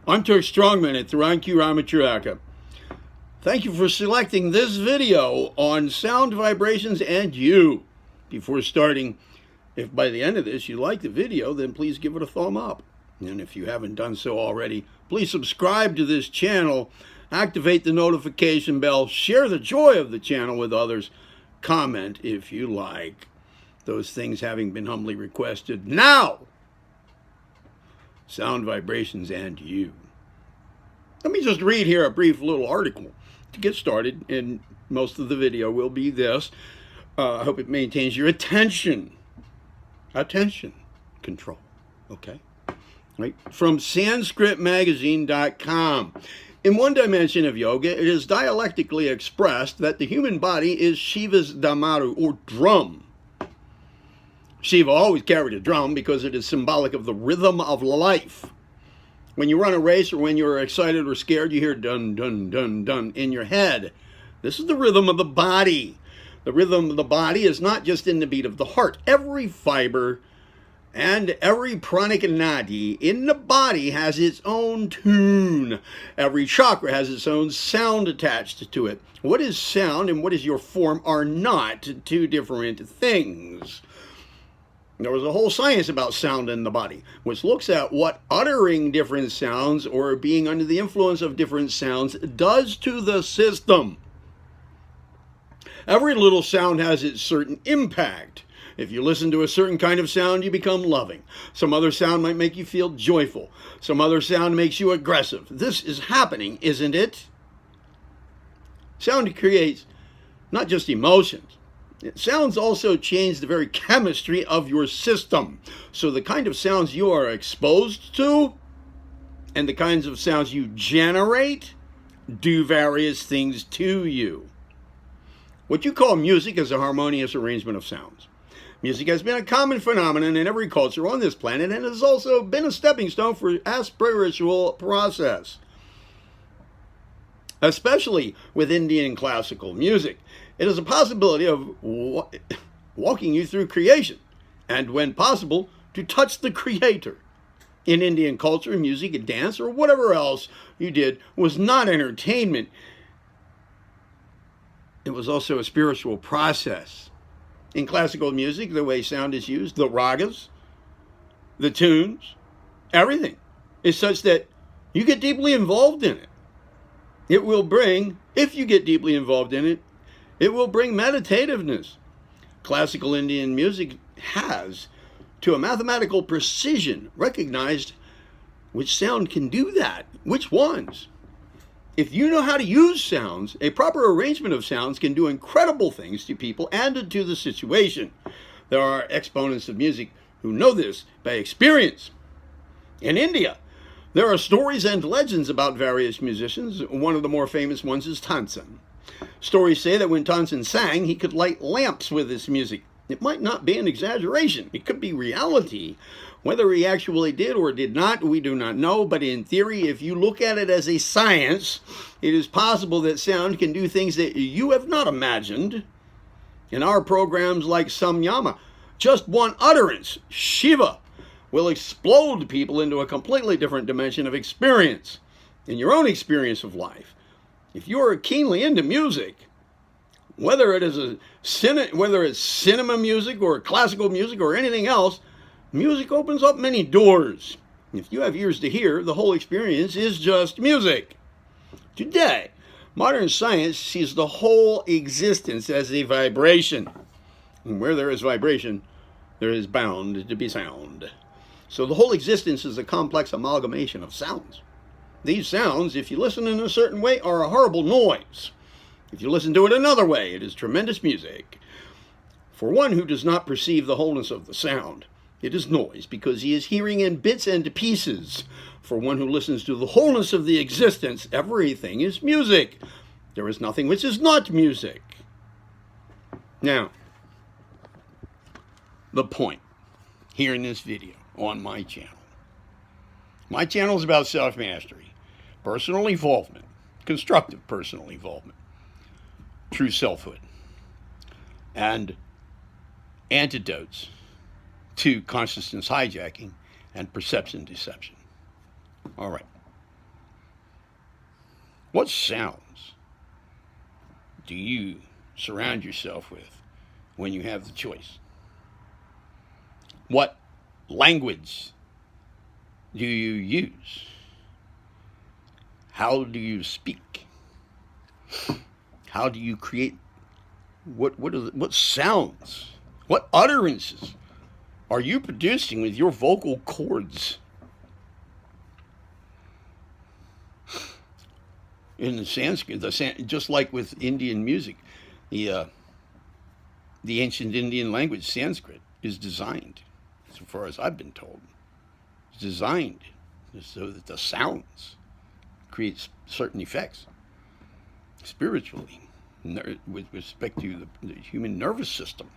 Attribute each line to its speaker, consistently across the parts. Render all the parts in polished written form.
Speaker 1: I'm Turk Strongman at Thuranku Ramachuraka. Thank you for selecting this video on sound vibrations and you. Before starting, if by the end of this you like the video, then please give it a thumb up. And if you haven't done so already, please subscribe to this channel, activate the notification bell, share the joy of the channel with others, comment if you like. Those things having been humbly requested. Now, sound vibrations and you. Let me just read here a brief little article to get started, and most of the video will be this. I hope it maintains your attention control, okay? Right? From SanskritMagazine.com. In one dimension of yoga, it is dialectically expressed that the human body is Shiva's damaru, or drum. Shiva always carried a drum because it is symbolic of the rhythm of life. When you run a race or when you're excited or scared, you hear dun, dun, dun, dun in your head. This is the rhythm of the body. The rhythm of the body is not just in the beat of the heart. Every fiber and every pranic nadi in the body has its own tune. Every chakra has its own sound attached to it. What is sound and what is your form are not two different things. There was a whole science about sound in the body, which looks at what uttering different sounds or being under the influence of different sounds does to the system. Every little sound has its certain impact. If you listen to a certain kind of sound, you become loving. Some other sound might make you feel joyful. Some other sound makes you aggressive. This is happening, isn't it? Sound creates not just emotions. Sounds also change the very chemistry of your system. So the kind of sounds you are exposed to and the kinds of sounds you generate do various things to you. What you call music is a harmonious arrangement of sounds. Music has been a common phenomenon in every culture on this planet and has also been a stepping stone for a spiritual process, especially with Indian classical music. It is a possibility of walking you through creation, and when possible, to touch the creator. In Indian culture, music and dance, or whatever else you did, was not entertainment. It was also a spiritual process. In classical music, the way sound is used, the ragas, the tunes, everything is such that you get deeply involved in it. It will bring, if you get deeply involved in it, it will bring meditativeness. Classical Indian music has, to a mathematical precision, recognized which sound can do that, which ones. If you know how to use sounds, a proper arrangement of sounds can do incredible things to people and to the situation. There are exponents of music who know this by experience. In India, there are stories and legends about various musicians. One of the more famous ones is Tansen. Stories say that when Tansen sang, he could light lamps with his music. It might not be an exaggeration. It could be reality. Whether he actually did or did not, we do not know. But in theory, if you look at it as a science, it is possible that sound can do things that you have not imagined. In our programs like Samyama, just one utterance, Shiva, will explode people into a completely different dimension of experience in your own experience of life. If you are keenly into music, whether it's cinema music or classical music or anything else, music opens up many doors. If you have ears to hear, the whole experience is just music. Today, modern science sees the whole existence as a vibration. And where there is vibration, there is bound to be sound. So the whole existence is a complex amalgamation of sounds. These sounds, if you listen in a certain way, are a horrible noise. If you listen to it another way, it is tremendous music. For one who does not perceive the wholeness of the sound, it is noise because he is hearing in bits and pieces. For one who listens to the wholeness of the existence, everything is music. There is nothing which is not music. Now, the point here in this video on my channel. My channel is about self-mastery, personal involvement, constructive personal involvement, true selfhood, and antidotes to consciousness hijacking and perception deception. All right. What sounds do you surround yourself with when you have the choice? What language do you use? How do you speak? How do you create? What sounds? What utterances are you producing with your vocal cords? In the Sanskrit, just like with Indian music, the ancient Indian language, Sanskrit, is designed, so far as I've been told, is designed so that the sounds create certain effects spiritually with respect to the human nervous system,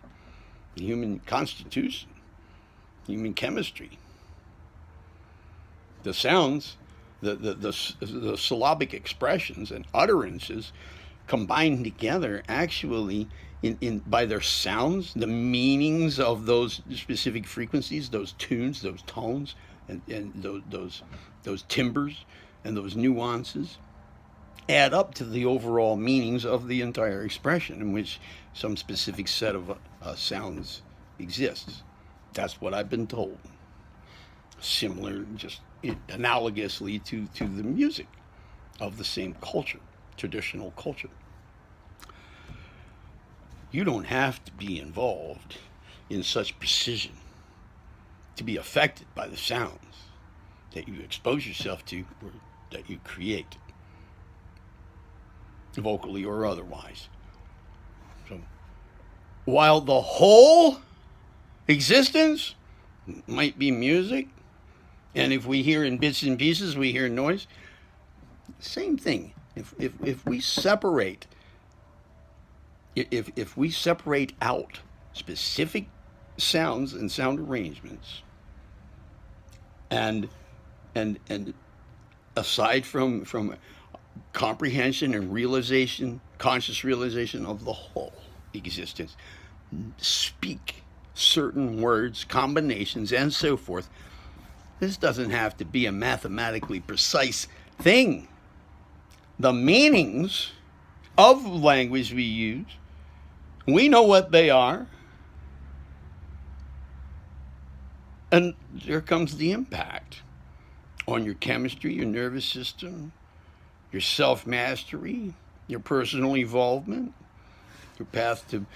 Speaker 1: the human constitution, human chemistry. The sounds, the syllabic expressions and utterances combined together actually in by their sounds, the meanings of those specific frequencies, those tunes, those tones, and those timbres and those nuances add up to the overall meanings of the entire expression in which some specific set of sounds exists. That's what I've been told. Similar, just analogously to the music of the same culture, traditional culture. You don't have to be involved in such precision to be affected by the sounds that you expose yourself to or that you create, vocally or otherwise. So, while the whole existence might be music, and if we hear in bits and pieces, we hear noise, same thing. If we separate, if we separate out specific sounds and sound arrangements, and aside from comprehension and realization, conscious realization of the whole existence, speak certain words, combinations, and so forth. This doesn't have to be a mathematically precise thing. The meanings of language we use, we know what they are. And there comes the impact on your chemistry, your nervous system, your self-mastery, your personal evolvement, your path to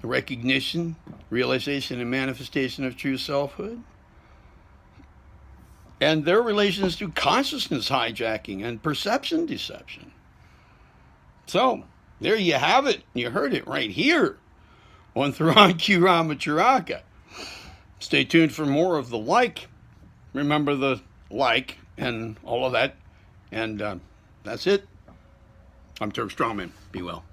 Speaker 1: recognition, realization, and manifestation of true selfhood, and their relations to consciousness hijacking and perception deception. So, there you have it. You heard it right here on Theron Q Ramacharaka. Stay tuned for more of the like. Remember the like and all of that. And that's it. I'm Turk Strongman. Be well.